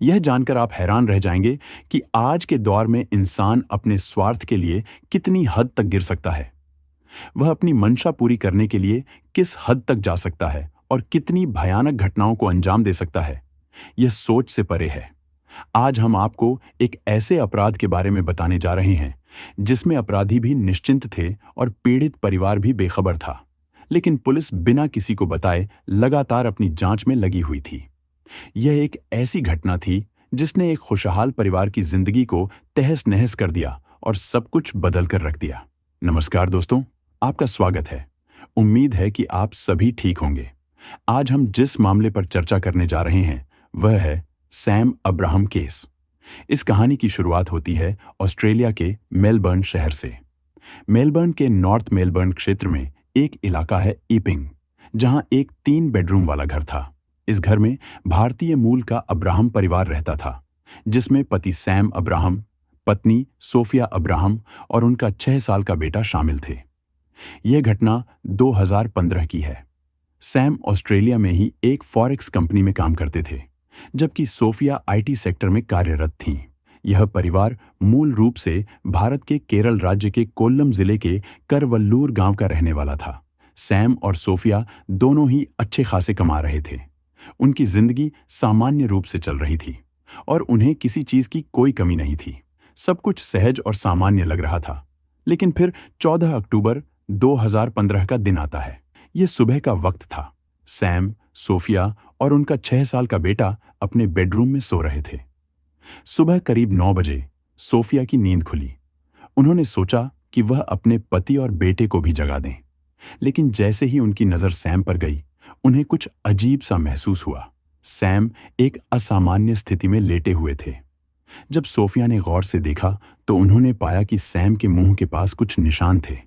यह जानकर आप हैरान रह जाएंगे कि आज के दौर में इंसान अपने स्वार्थ के लिए कितनी हद तक गिर सकता है। वह अपनी मंशा पूरी करने के लिए किस हद तक जा सकता है और कितनी भयानक घटनाओं को अंजाम दे सकता है, यह सोच से परे है। आज हम आपको एक ऐसे अपराध के बारे में बताने जा रहे हैं जिसमें अपराधी भी निश्चिंत थे और पीड़ित परिवार भी बेखबर था, लेकिन पुलिस बिना किसी को बताए लगातार अपनी जांच में लगी हुई थी। यह एक ऐसी घटना थी जिसने एक खुशहाल परिवार की जिंदगी को तहस नहस कर दिया और सब कुछ बदल कर रख दिया। नमस्कार दोस्तों, आपका स्वागत है। उम्मीद है कि आप सभी ठीक होंगे। आज हम जिस मामले पर चर्चा करने जा रहे हैं वह है सैम अब्राहम केस। इस कहानी की शुरुआत होती है ऑस्ट्रेलिया के मेलबर्न शहर से। मेलबर्न के नॉर्थ मेलबर्न क्षेत्र में एक इलाका है ईपिंग, जहां एक 3 बेडरूम वाला घर था। इस घर में भारतीय मूल का अब्राहम परिवार रहता था, जिसमें पति सैम अब्राहम, पत्नी सोफिया अब्राहम और उनका 6 साल का बेटा शामिल थे। यह घटना 2015 की है। सैम ऑस्ट्रेलिया में ही एक फॉरेक्स कंपनी में काम करते थे, जबकि सोफिया आईटी सेक्टर में कार्यरत थीं। यह परिवार मूल रूप से भारत के केरल राज्य के कोल्लम जिले के करवल्लूर गांव का रहने वाला था। सैम और सोफिया दोनों ही अच्छे खासे कमा रहे थे। उनकी जिंदगी सामान्य रूप से चल रही थी और उन्हें किसी चीज की कोई कमी नहीं थी। सब कुछ सहज और सामान्य लग रहा था। लेकिन फिर 14 अक्टूबर 2015 का दिन आता है। यह सुबह का वक्त था। सैम, सोफिया और उनका 6 साल का बेटा अपने बेडरूम में सो रहे थे। सुबह करीब 9 बजे सोफिया की नींद खुली। उन्होंने सोचा कि वह अपने पति और बेटे को भी जगा दें, लेकिन जैसे ही उनकी नजर सैम पर गई, उन्हें कुछ अजीब सा महसूस हुआ। सैम एक असामान्य स्थिति में लेटे हुए थे। जब सोफिया ने गौर से देखा तो उन्होंने पाया कि सैम के मुंह के पास कुछ निशान थे।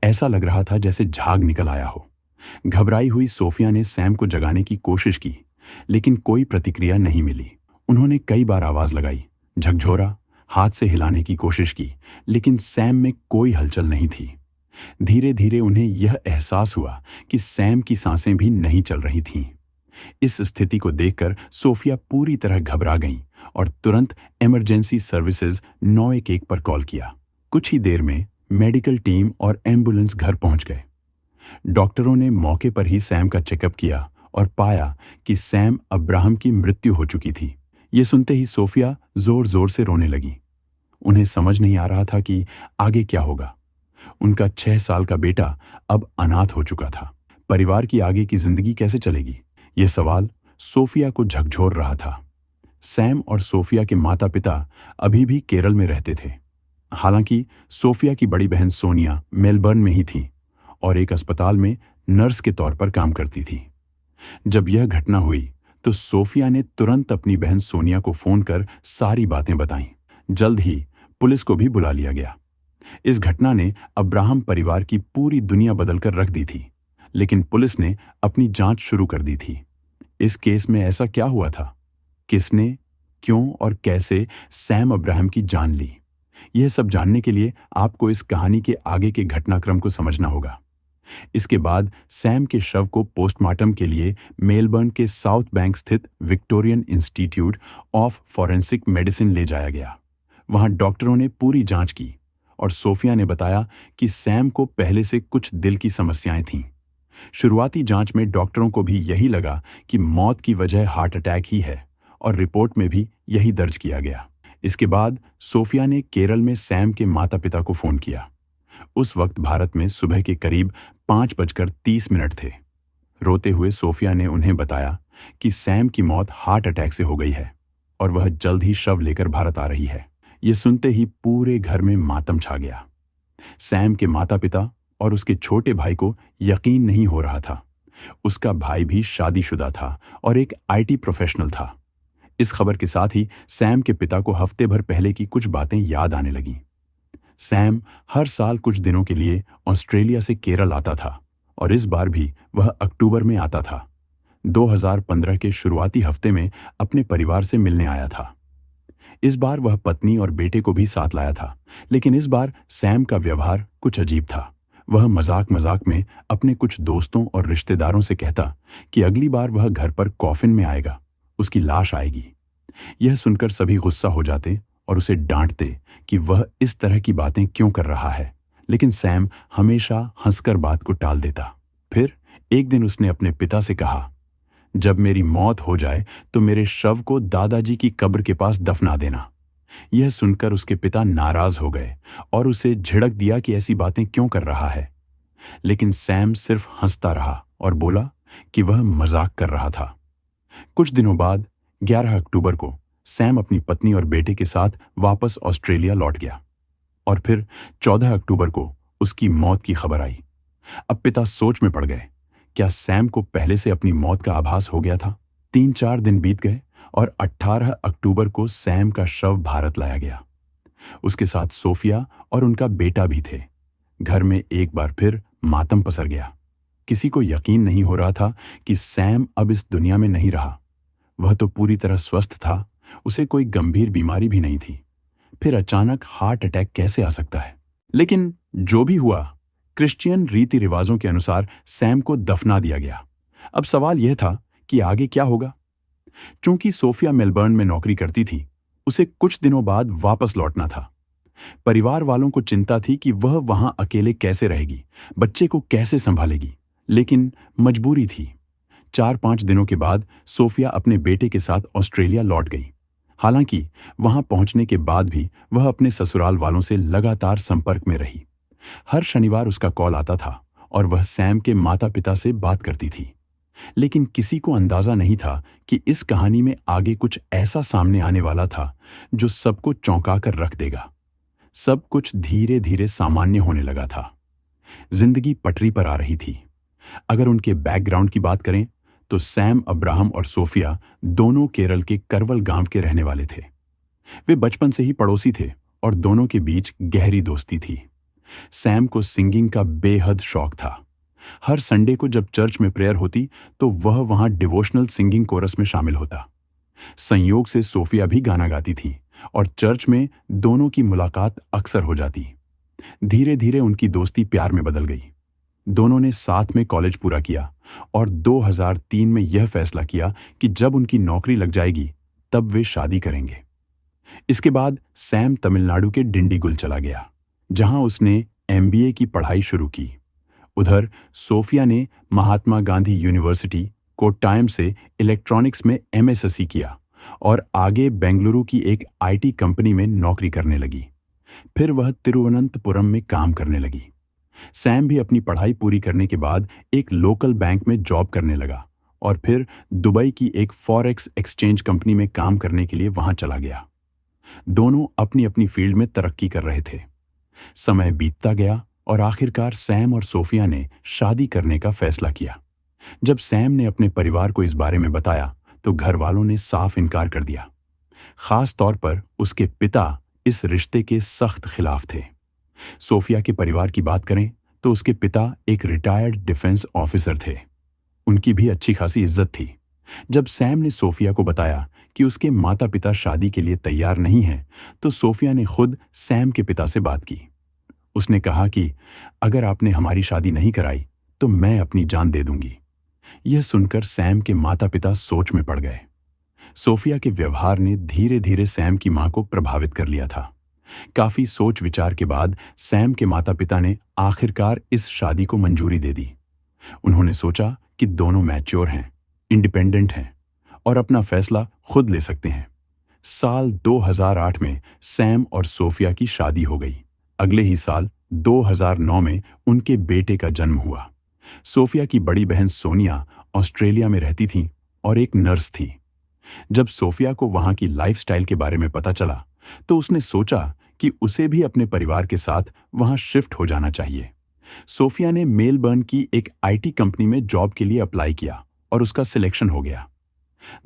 ऐसा लग रहा था जैसे झाग निकल आया हो। घबराई हुई सोफिया ने सैम को जगाने की कोशिश की, लेकिन कोई प्रतिक्रिया नहीं मिली। उन्होंने कई बार आवाज लगाई, झकझोरा, हाथ से हिलाने की कोशिश की, लेकिन सैम में कोई हलचल नहीं थी। धीरे धीरे उन्हें यह एहसास हुआ कि सैम की सांसें भी नहीं चल रही थीं। इस स्थिति को देखकर सोफिया पूरी तरह घबरा गईं और तुरंत इमरजेंसी सर्विसेज 911 पर कॉल किया। कुछ ही देर में मेडिकल टीम और एम्बुलेंस घर पहुंच गए। डॉक्टरों ने मौके पर ही सैम का चेकअप किया और पाया कि सैम अब्राहम की मृत्यु हो चुकी थी। ये सुनते ही सोफिया जोर जोर से रोने लगी। उन्हें समझ नहीं आ रहा था कि आगे क्या होगा। उनका 6 साल का बेटा अब अनाथ हो चुका था। परिवार की आगे की जिंदगी कैसे चलेगी, यह सवाल सोफिया को झकझोर रहा था। सैम और सोफिया के माता पिता अभी भी केरल में रहते थे। हालांकि सोफिया की बड़ी बहन सोनिया मेलबर्न में ही थी और एक अस्पताल में नर्स के तौर पर काम करती थी। जब यह घटना हुई तो सोफिया ने तुरंत अपनी बहन सोनिया को फोन कर सारी बातें बताईं। जल्द ही पुलिस को भी बुला लिया गया। इस घटना ने अब्राहम परिवार की पूरी दुनिया बदलकर रख दी थी, लेकिन पुलिस ने अपनी जांच शुरू कर दी थी। इस केस में ऐसा क्या हुआ था, किसने, क्यों और कैसे सैम अब्राहम की जान ली, यह सब जानने के लिए आपको इस कहानी के आगे के घटनाक्रम को समझना होगा। इसके बाद सैम के शव को पोस्टमार्टम के लिए मेलबर्न के साउथ बैंक स्थित Victorian institute of forensic medicine ले जाया गया। वहां डॉक्टरों ने पूरी जांच की और सोफिया ने बताया कि सैम को पहले से कुछ दिल की समस्याएं थीं। शुरुआती जांच में डॉक्टरों को भी यही लगा कि मौत की वजह हार्ट अटैक ही है और रिपोर्ट में भी यही दर्ज किया गया। इसके बाद सोफिया ने केरल में सैम के माता पिता को फोन किया। उस वक्त भारत में सुबह के करीब 5:30 थे। रोते हुए सोफिया ने उन्हें बताया कि सैम की मौत हार्ट अटैक से हो गई है और वह जल्द ही शव लेकर भारत आ रही है। ये सुनते ही पूरे घर में मातम छा गया। सैम के माता पिता और उसके छोटे भाई को यकीन नहीं हो रहा था। उसका भाई भी शादीशुदा था और एक आईटी प्रोफेशनल था। इस खबर के साथ ही सैम के पिता को हफ्ते भर पहले की कुछ बातें याद आने लगीं। सैम हर साल कुछ दिनों के लिए ऑस्ट्रेलिया से केरल आता था और इस बार भी वह अक्टूबर में आता था। 2015 के शुरुआती हफ्ते में अपने परिवार से मिलने आया था। इस बार वह पत्नी और बेटे को भी साथ लाया था, लेकिन इस बार सैम का व्यवहार कुछ अजीब था। वह मजाक मजाक में अपने कुछ दोस्तों और रिश्तेदारों से कहता कि अगली बार वह घर पर कॉफिन में आएगा, उसकी लाश आएगी। यह सुनकर सभी गुस्सा हो जाते और उसे डांटते कि वह इस तरह की बातें क्यों कर रहा है, लेकिन सैम हमेशा हंसकर बात को टाल देता। फिर एक दिन उसने अपने पिता से कहा, जब मेरी मौत हो जाए तो मेरे शव को दादाजी की कब्र के पास दफना देना। यह सुनकर उसके पिता नाराज हो गए और उसे झिड़क दिया कि ऐसी बातें क्यों कर रहा है, लेकिन सैम सिर्फ हंसता रहा और बोला कि वह मजाक कर रहा था। कुछ दिनों बाद 11 अक्टूबर को सैम अपनी पत्नी और बेटे के साथ वापस ऑस्ट्रेलिया लौट गया और फिर 14 अक्टूबर को उसकी मौत की खबर आई। अब पिता सोच में पड़ गए, क्या सैम को पहले से अपनी मौत का आभास हो गया था? 3-4 दिन बीत गए और 18 अक्टूबर को सैम का शव भारत लाया गया। उसके साथ सोफिया और उनका बेटा भी थे। घर में एक बार फिर मातम पसर गया। किसी को यकीन नहीं हो रहा था कि सैम अब इस दुनिया में नहीं रहा। वह तो पूरी तरह स्वस्थ था, उसे कोई गंभीर बीमारी भी नहीं थी। फिर अचानक हार्ट अटैक कैसे आ सकता है? लेकिन जो भी हुआ, क्रिश्चियन रीति रिवाजों के अनुसार सैम को दफना दिया गया। अब सवाल यह था कि आगे क्या होगा? चूंकि सोफिया मेलबर्न में नौकरी करती थी, उसे कुछ दिनों बाद वापस लौटना था। परिवार वालों को चिंता थी कि वह वहां अकेले कैसे रहेगी, बच्चे को कैसे संभालेगी, लेकिन मजबूरी थी। 4-5 दिनों के बाद सोफिया अपने बेटे के साथ ऑस्ट्रेलिया लौट गई। हालांकि वहां पहुंचने के बाद भी वह अपने ससुराल वालों से लगातार संपर्क में रही। हर शनिवार उसका कॉल आता था और वह सैम के माता पिता से बात करती थी। लेकिन किसी को अंदाजा नहीं था कि इस कहानी में आगे कुछ ऐसा सामने आने वाला था जो सबको चौंका कर रख देगा। सब कुछ धीरे धीरे सामान्य होने लगा था। जिंदगी पटरी पर आ रही थी। अगर उनके बैकग्राउंड की बात करें तो सैम अब्राहम और सोफिया दोनों केरल के करवल गांव के रहने वाले थे। वे बचपन से ही पड़ोसी थे और दोनों के बीच गहरी दोस्ती थी। सैम को सिंगिंग का बेहद शौक था। हर संडे को जब चर्च में प्रेयर होती तो वह वहां डिवोशनल सिंगिंग कोरस में शामिल होता। संयोग से सोफिया भी गाना गाती थी और चर्च में दोनों की मुलाकात अक्सर हो जाती। धीरे धीरे उनकी दोस्ती प्यार में बदल गई। दोनों ने साथ में कॉलेज पूरा किया और 2003 में यह फैसला किया कि जब उनकी नौकरी लग जाएगी तब वे शादी करेंगे। इसके बाद सैम तमिलनाडु के डिंडीगुल चला गया, जहां उसने MBA की पढ़ाई शुरू की। उधर सोफिया ने महात्मा गांधी यूनिवर्सिटी कोट्टायम से इलेक्ट्रॉनिक्स में MSc किया और आगे बेंगलुरु की एक IT कंपनी में नौकरी करने लगी। फिर वह तिरुवनंतपुरम में काम करने लगी। सैम भी अपनी पढ़ाई पूरी करने के बाद एक लोकल बैंक में जॉब करने लगा और फिर दुबई की एक फॉरेक्स एक्सचेंज कंपनी में काम करने के लिए वहां चला गया। दोनों अपनी अपनी फील्ड में तरक्की कर रहे थे। समय बीतता गया और आखिरकार सैम और सोफिया ने शादी करने का फैसला किया। जब सैम ने अपने परिवार को इस बारे में बताया तो घर वालों ने साफ इनकार कर दिया। खास तौर पर उसके पिता इस रिश्ते के सख्त खिलाफ थे। सोफिया के परिवार की बात करें तो उसके पिता एक रिटायर्ड डिफेंस ऑफिसर थे। उनकी भी अच्छी खासी इज्जत थी। जब सैम ने सोफिया को बताया कि उसके माता पिता शादी के लिए तैयार नहीं हैं, तो सोफिया ने खुद सैम के पिता से बात की। उसने कहा कि अगर आपने हमारी शादी नहीं कराई तो मैं अपनी जान दे दूंगी। यह सुनकर सैम के माता पिता सोच में पड़ गए। सोफिया के व्यवहार ने धीरे धीरे सैम की मां को प्रभावित कर लिया था। काफी सोच विचार के बाद सैम के माता पिता ने आखिरकार इस शादी को मंजूरी दे दी। उन्होंने सोचा कि दोनों मैच्योर हैं, इंडिपेंडेंट हैं और अपना फैसला खुद ले सकते हैं। साल 2008 में सैम और सोफिया की शादी हो गई। अगले ही साल 2009 में उनके बेटे का जन्म हुआ। सोफिया की बड़ी बहन सोनिया ऑस्ट्रेलिया में रहती थी और एक नर्स थी। जब सोफिया को वहां की लाइफस्टाइल के बारे में पता चला तो उसने सोचा कि उसे भी अपने परिवार के साथ वहां शिफ्ट हो जाना चाहिए। सोफिया ने मेलबर्न की एक IT कंपनी में जॉब के लिए अप्लाई किया और उसका सिलेक्शन हो गया।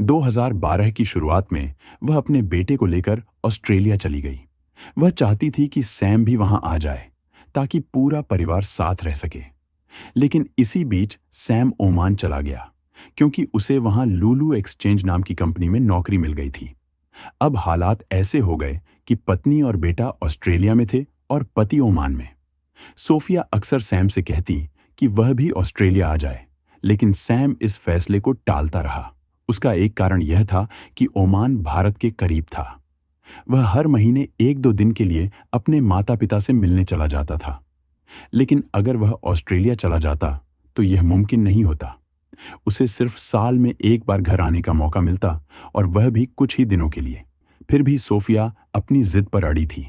2012 की शुरुआत में वह अपने बेटे को लेकर ऑस्ट्रेलिया चली गई। वह चाहती थी कि सैम भी वहां आ जाए ताकि पूरा परिवार साथ रह सके। लेकिन इसी बीच सैम ओमान चला गया क्योंकि उसे वहां लुलु एक्सचेंज नाम की कंपनी में नौकरी मिल गई थी। अब हालात ऐसे हो गए कि पत्नी और बेटा ऑस्ट्रेलिया में थे और पति ओमान में। सोफिया अक्सर सैम से कहती कि वह भी ऑस्ट्रेलिया आ जाए, लेकिन सैम इस फैसले को टालता रहा। उसका एक कारण यह था कि ओमान भारत के करीब था। वह हर महीने 1-2 दिन के लिए अपने माता पिता से मिलने चला जाता था। लेकिन अगर वह ऑस्ट्रेलिया चला जाता तो यह मुमकिन नहीं होता। उसे सिर्फ साल में एक बार घर आने का मौका मिलता, और वह भी कुछ ही दिनों के लिए। फिर भी सोफिया अपनी जिद पर अड़ी थी।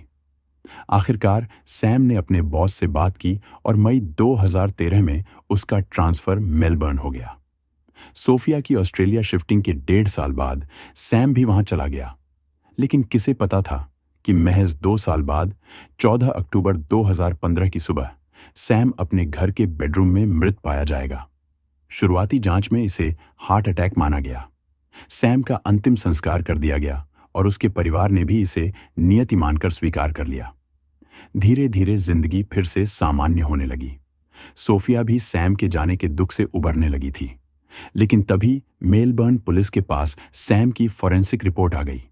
आखिरकार सैम ने अपने बॉस से बात की और मई 2013 में उसका ट्रांसफर मेलबर्न हो गया। सोफिया की ऑस्ट्रेलिया शिफ्टिंग के 1.5 साल बाद सैम भी वहां चला गया। लेकिन किसे पता था कि महज 2 साल बाद 14 अक्टूबर 2015 की सुबह सैम अपने घर के बेडरूम में मृत पाया जाएगा। शुरुआती जांच में इसे हार्ट अटैक माना गया। सैम का अंतिम संस्कार कर दिया गया और उसके परिवार ने भी इसे नियति मानकर स्वीकार कर लिया। धीरे धीरे जिंदगी फिर से सामान्य होने लगी। सोफिया भी सैम के जाने के दुख से उबरने लगी थी। लेकिन तभी मेलबर्न पुलिस के पास सैम की फॉरेंसिक रिपोर्ट आ गई।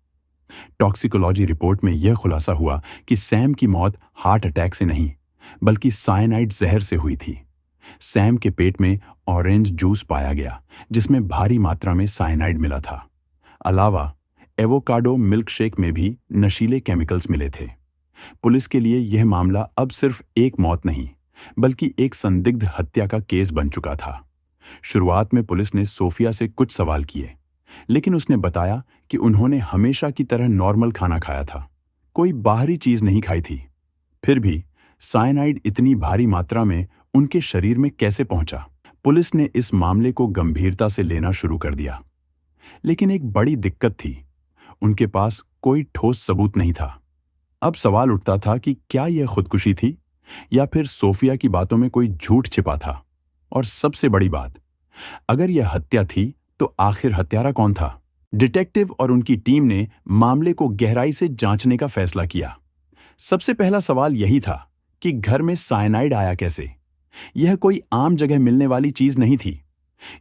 टॉक्सिकोलॉजी रिपोर्ट में यह खुलासा हुआ कि सैम की मौत हार्ट अटैक से नहीं, बल्कि साइनाइड जहर से हुई थी। सैम के पेट में ऑरेंज जूस पाया गया, जिसमें भारी मात्रा में साइनाइड मिला था। अलावा एवोकाडो मिल्क शेक में भी नशीले केमिकल्स मिले थे। पुलिस के लिए यह मामला अब सिर्फ एक मौत नहीं, बल्कि एक संदिग्ध हत्या का केस बन चुका था। शुरुआत में पुलिस ने सोफिया से कुछ सवाल किए, लेकिन उसने बताया कि उन्होंने हमेशा की तरह नॉर्मल खाना खाया था, कोई बाहरी चीज नहीं खाई थी। फिर भी साइनाइड इतनी भारी मात्रा में उनके शरीर में कैसे पहुंचा? पुलिस ने इस मामले को गंभीरता से लेना शुरू कर दिया। लेकिन एक बड़ी दिक्कत थी, उनके पास कोई ठोस सबूत नहीं था। अब सवाल उठता था कि क्या यह खुदकुशी थी या फिर सोफिया की बातों में कोई झूठ छिपा था? और सबसे बड़ी बात, अगर यह हत्या थी तो आखिर हत्यारा कौन था? डिटेक्टिव और उनकी टीम ने मामले को गहराई से जांचने का फैसला किया। सबसे पहला सवाल यही था कि घर में साइनाइड आया कैसे? यह कोई आम जगह मिलने वाली चीज नहीं थी।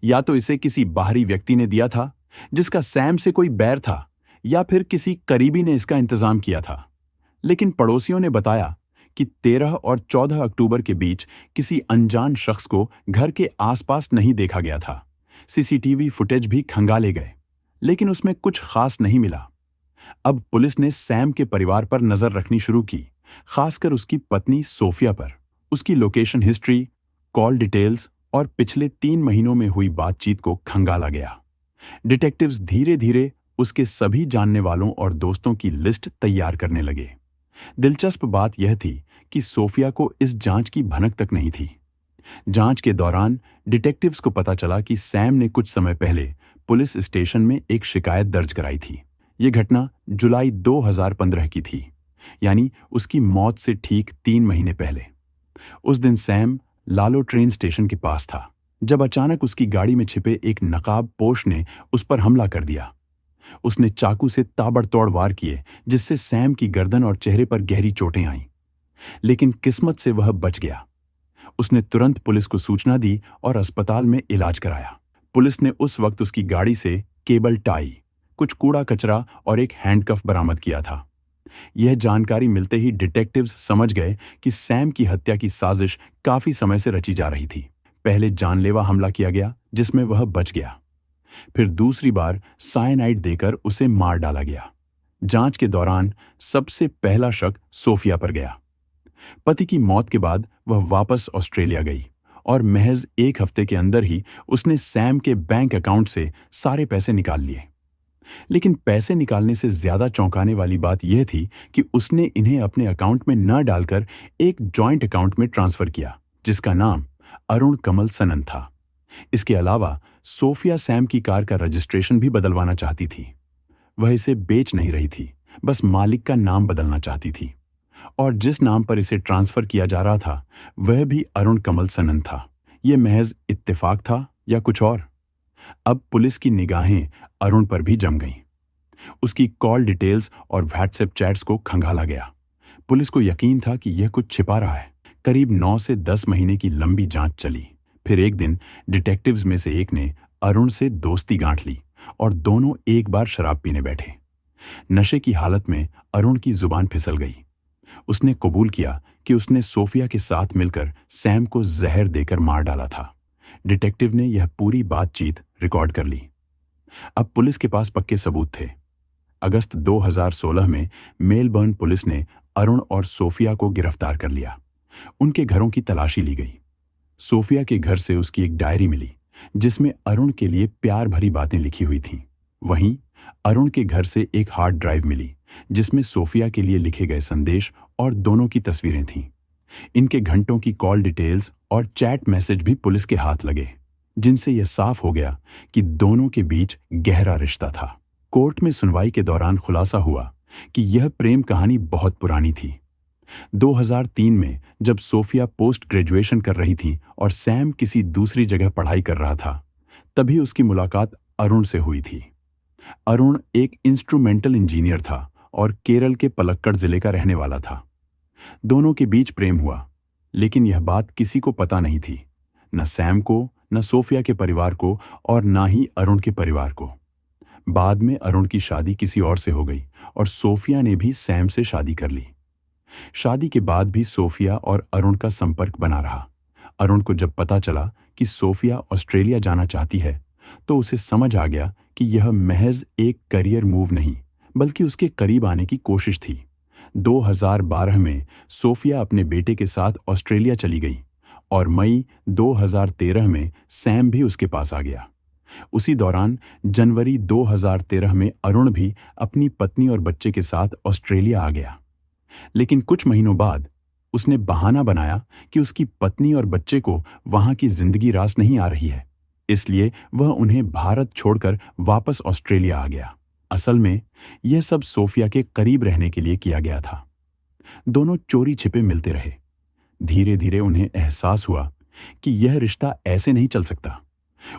या तो इसे किसी बाहरी व्यक्ति ने दिया था जिसका सैम से कोई बैर था, या फिर किसी करीबी ने इसका इंतजाम किया था। लेकिन पड़ोसियों ने बताया कि 13 और 14 अक्टूबर के बीच किसी अनजान शख्स को घर के आसपास नहीं देखा गया था। सीसीटीवी फुटेज भी खंगाले गए, लेकिन उसमें कुछ खास नहीं मिला। अब पुलिस ने सैम के परिवार पर नजर रखनी शुरू की, खासकर उसकी पत्नी सोफिया पर। उसकी लोकेशन हिस्ट्री, कॉल डिटेल्स और पिछले 3 महीनों में हुई बातचीत को खंगाला गया। डिटेक्टिव्स धीरे धीरे उसके सभी जानने वालों और दोस्तों की लिस्ट तैयार करने लगे। दिलचस्प बात यह थी कि सोफिया को इस जांच की भनक तक नहीं थी। जांच के दौरान डिटेक्टिव्स को पता चला कि सैम ने कुछ समय पहले पुलिस स्टेशन में एक शिकायत दर्ज कराई थी। यह घटना जुलाई 2015 की थी, यानी उसकी मौत से ठीक 3 महीने पहले। उस दिन सैम लालो ट्रेन स्टेशन के पास था, जब अचानक उसकी गाड़ी में छिपे एक नकाबपोश ने उस पर हमला कर दिया। उसने चाकू से ताबड़तोड़ वार किए, जिससे सैम की गर्दन और चेहरे पर गहरी चोटें आईं। लेकिन किस्मत से वह बच गया। उसने तुरंत पुलिस को सूचना दी और अस्पताल में इलाज कराया। पुलिस ने उस वक्त उसकी गाड़ी से केबल टाई, कुछ कूड़ा कचरा और एक हैंडकफ बरामद किया था। यह जानकारी मिलते ही डिटेक्टिव्स समझ गए कि सैम की हत्या की साजिश काफी समय से रची जा रही थी। पहले जानलेवा हमला किया गया, जिसमें वह बच गया। फिर दूसरी बार साइनाइड देकर उसे मार डाला गया। जांच के दौरान सबसे पहला शक सोफिया पर गया। पति की मौत के बाद वह वापस ऑस्ट्रेलिया गई और महज 1 हफ्ते के अंदर ही उसने सैम के बैंक अकाउंट से सारे पैसे निकाल लिए। लेकिन पैसे निकालने से ज्यादा चौंकाने वाली बात यह थी कि उसने इन्हें अपने अकाउंट में न डालकर एक जॉइंट अकाउंट में ट्रांसफर किया, जिसका नाम अरुण कमल सनन था। इसके अलावा सोफिया सैम की कार का रजिस्ट्रेशन भी बदलवाना चाहती थी। वह इसे बेच नहीं रही थी, बस मालिक का नाम बदलना चाहती थी। और जिस नाम पर इसे ट्रांसफर किया जा रहा था, वह भी अरुण कमल सनन था। यह महज इत्तेफाक था या कुछ और? अब पुलिस की निगाहें अरुण पर भी जम गईं। उसकी कॉल डिटेल्स और व्हाट्सएप चैट्स को खंगाला गया। पुलिस को यकीन था कि यह कुछ छिपा रहा है। करीब 9 से 10 महीने की लंबी जांच चली। फिर एक दिन डिटेक्टिव्स में से एक ने अरुण से दोस्ती गांठ ली और दोनों एक बार शराब पीने बैठे। नशे की हालत में अरुण की जुबान फिसल गई। उसने कबूल किया कि उसने सोफिया के साथ मिलकर सैम को जहर देकर मार डाला था। डिटेक्टिव ने यह पूरी बातचीत रिकॉर्ड कर ली। अब पुलिस के पास पक्के सबूत थे। अगस्त 2016 में मेलबर्न पुलिस ने अरुण और सोफिया को गिरफ्तार कर लिया। उनके घरों की तलाशी ली गई। सोफिया के घर से उसकी एक डायरी मिली जिसमें अरुण के लिए प्यार भरी बातें लिखी हुई थीं। वहीं अरुण के घर से एक हार्ड ड्राइव मिली जिसमें सोफिया के लिए लिखे गए संदेश और दोनों की तस्वीरें थीं। इनके घंटों की कॉल डिटेल्स और चैट मैसेज भी पुलिस के हाथ लगे, जिनसे यह साफ हो गया कि दोनों के बीच गहरा रिश्ता था। कोर्ट में सुनवाई के दौरान खुलासा हुआ कि यह प्रेम कहानी बहुत पुरानी थी। 2003 में जब सोफिया पोस्ट ग्रेजुएशन कर रही थी और सैम किसी दूसरी जगह पढ़ाई कर रहा था, तभी उसकी मुलाकात अरुण से हुई थी। अरुण एक इंस्ट्रूमेंटल इंजीनियर था और केरल के पलक्कड़ जिले का रहने वाला था। दोनों के बीच प्रेम हुआ, लेकिन यह बात किसी को पता नहीं थी, न सैम को, न सोफिया के परिवार को और न ही अरुण के परिवार को। बाद में अरुण की शादी किसी और से हो गई और सोफिया ने भी सैम से शादी कर ली। शादी के बाद भी सोफिया और अरुण का संपर्क बना रहा। अरुण को जब पता चला कि सोफिया ऑस्ट्रेलिया जाना चाहती है, तो उसे समझ आ गया कि यह महज एक करियर मूव नहीं, बल्कि उसके करीब आने की कोशिश थी। 2012 में सोफिया अपने बेटे के साथ ऑस्ट्रेलिया चली गई और मई 2013 में सैम भी उसके पास आ गया। उसी दौरान जनवरी 2013 में अरुण भी अपनी पत्नी और बच्चे के साथ ऑस्ट्रेलिया आ गया। लेकिन कुछ महीनों बाद उसने बहाना बनाया कि उसकी पत्नी और बच्चे को वहां की जिंदगी रास नहीं आ रही है, इसलिए वह उन्हें भारत छोड़कर वापस ऑस्ट्रेलिया आ गया। असल में यह सब सोफिया के करीब रहने के लिए किया गया था। दोनों चोरी छिपे मिलते रहे। धीरे धीरे उन्हें एहसास हुआ कि यह रिश्ता ऐसे नहीं चल सकता।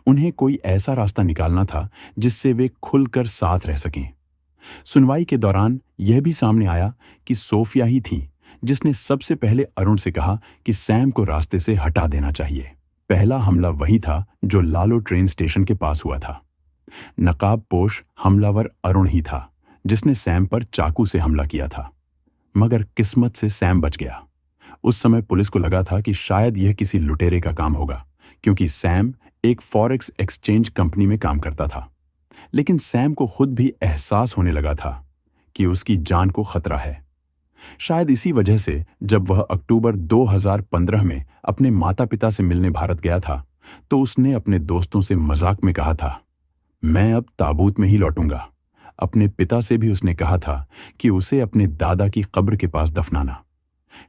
उन्हें कोई ऐसा रास्ता निकालना था जिससे वे खुलकर साथ रह सकें। सुनवाई के दौरान यह भी सामने आया कि सोफिया ही थी जिसने सबसे पहले अरुण से कहा कि सैम को रास्ते से हटा देना चाहिए। पहला हमला वही था जो लालो ट्रेन स्टेशन के पास हुआ था। नकाबपोश हमलावर अरुण ही था जिसने सैम पर चाकू से हमला किया था, मगर किस्मत से सैम बच गया। उस समय पुलिस को लगा था कि शायद यह किसी लुटेरे का काम होगा, क्योंकि सैम एक फॉरेक्स एक्सचेंज कंपनी में काम करता था। लेकिन सैम को खुद भी एहसास होने लगा था कि उसकी जान को खतरा है। शायद इसी वजह से जब वह अक्टूबर 2015 में अपने माता पिता से मिलने भारत गया था, तो उसने अपने दोस्तों से मजाक में कहा था, मैं अब ताबूत में ही लौटूंगा। अपने पिता से भी उसने कहा था कि उसे अपने दादा की कब्र के पास दफनाना।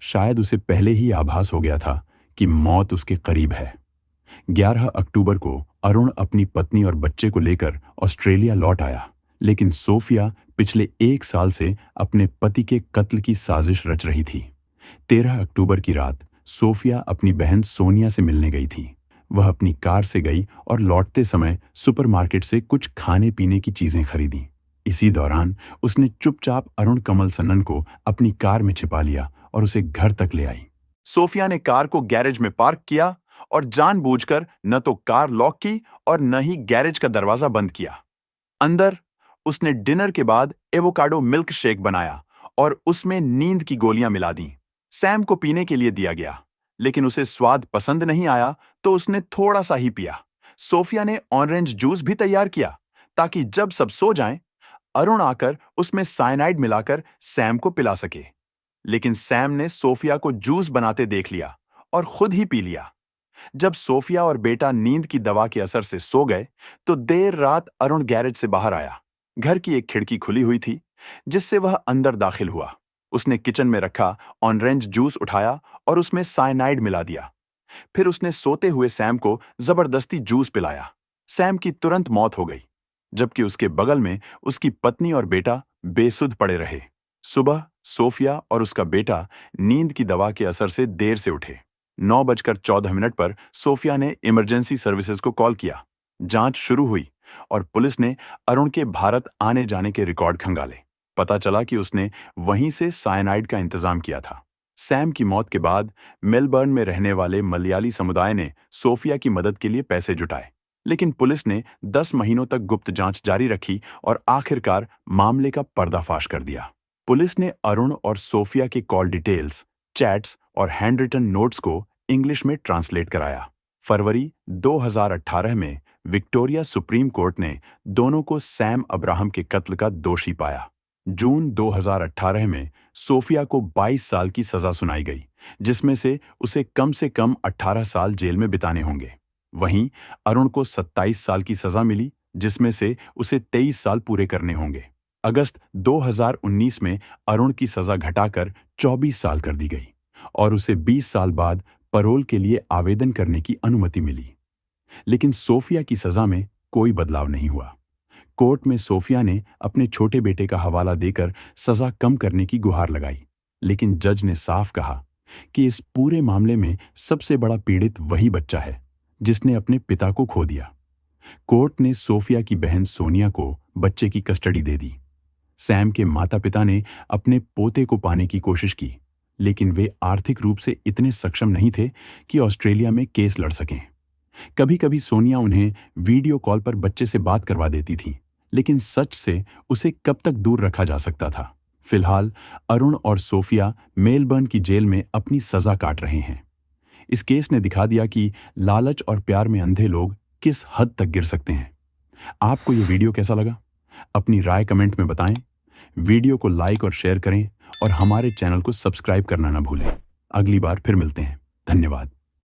शायद उसे पहले ही आभास हो गया था कि मौत उसके करीब है। 11 अक्टूबर को अरुण अपनी पत्नी और बच्चे को लेकर ऑस्ट्रेलिया लौट आया, लेकिन सोफिया पिछले 1 साल से अपने पति के कत्ल की साजिश रच रही थी। 13 अक्टूबर की रात सोफिया अपनी बहन सोनिया से मिलने गई थी। वह अपनी कार से गई और लौटते समय सुपरमार्केट से कुछ खाने पीने की चीजें खरीदी। इसी दौरान उसने चुपचाप अरुण कमल सन्नन को अपनी कार में छिपा लिया और उसे घर तक ले आई। सोफिया ने कार को गैरेज में पार्क किया और जानबूझकर न तो कार लॉक की और न ही गैरेज का दरवाजा बंद किया। अंदर उसने डिनर के बाद एवोकाडो मिल्क शेक बनाया और उसमें नींद की गोलियां मिला दी। सैम को पीने के लिए दिया गया, लेकिन उसे स्वाद पसंद नहीं आया तो उसने थोड़ा सा ही पिया। सोफिया ने ऑरेंज जूस भी तैयार किया ताकि जब सब सो जाएं, अरुण आकर उसमें साइनाइड मिलाकर सैम को पिला सके। लेकिन सैम ने सोफिया को जूस बनाते देख लिया और खुद ही पी लिया। जब सोफिया और बेटा नींद की दवा के असर से सो गए, तो देर रात अरुण गैरेज से बाहर आया। घर की एक खिड़की खुली हुई थी, जिससे वह अंदर दाखिल हुआ। उसने किचन में रखा ऑरेंज जूस उठाया और उसमें साइनाइड मिला दिया। फिर उसने सोते हुए सैम को जबरदस्ती जूस पिलाया। सैम की तुरंत मौत हो गई, जबकि उसके बगल में उसकी पत्नी और बेटा बेसुध पड़े रहे। सुबह सोफिया और उसका बेटा नींद की दवा के असर से देर से उठे। 9:14 पर सोफिया ने इमरजेंसी सर्विसेज को कॉल किया। जांच शुरू हुई और पुलिस ने अरुण के भारत आने जाने के रिकॉर्ड खंगाले। पता चला कि उसने वहीं से साइनाइड का इंतजाम किया था। सैम की मौत के बाद मेलबर्न में रहने वाले मलयाली समुदाय ने सोफिया की मदद के लिए पैसे जुटाए, लेकिन पुलिस ने 10 महीनों तक गुप्त जांच जारी रखी और आखिरकार मामले का पर्दाफाश कर दिया। पुलिस ने अरुण और सोफिया के कॉल डिटेल्स, चैट्स और हैंड रिटन नोट्स को इंग्लिश में ट्रांसलेट कराया। फरवरी 2018 में विक्टोरिया सुप्रीम कोर्ट ने दोनों को सैम अब्राहम के कत्ल का दोषी पाया। जून 2018 में सोफिया को 22 साल की सजा सुनाई गई, जिसमें से कम 18 साल जेल में बिताने होंगे। वहीं अरुण को 27 साल की सजा मिली, जिसमें से उसे 23 साल पूरे करने होंगे। अगस्त 2019 में अरुण की सजा घटाकर 24 साल कर दी गई और उसे 20 साल बाद पैरोल के लिए आवेदन करने की अनुमति मिली। लेकिन सोफिया की सजा में कोई बदलाव नहीं हुआ। कोर्ट में सोफिया ने अपने छोटे बेटे का हवाला देकर सजा कम करने की गुहार लगाई, लेकिन जज ने साफ कहा कि इस पूरे मामले में सबसे बड़ा पीड़ित वही बच्चा है जिसने अपने पिता को खो दिया। कोर्ट ने सोफिया की बहन सोनिया को बच्चे की कस्टडी दे दी। सैम के माता-पिता ने अपने पोते को पाने की कोशिश की, लेकिन वे आर्थिक रूप से इतने सक्षम नहीं थे कि ऑस्ट्रेलिया में केस लड़ सकें। कभी-कभी सोनिया उन्हें वीडियो कॉल पर बच्चे से बात करवा देती थी, लेकिन सच से उसे कब तक दूर रखा जा सकता था। फिलहाल अरुण और सोफिया मेलबर्न की जेल में अपनी सजा काट रहे हैं। इस केस ने दिखा दिया कि लालच और प्यार में अंधे लोग किस हद तक गिर सकते हैं। आपको ये वीडियो कैसा लगा? अपनी राय कमेंट में बताएं। वीडियो को लाइक और शेयर करें और हमारे चैनल को सब्सक्राइब करना ना भूलें। अगली बार फिर मिलते हैं। धन्यवाद।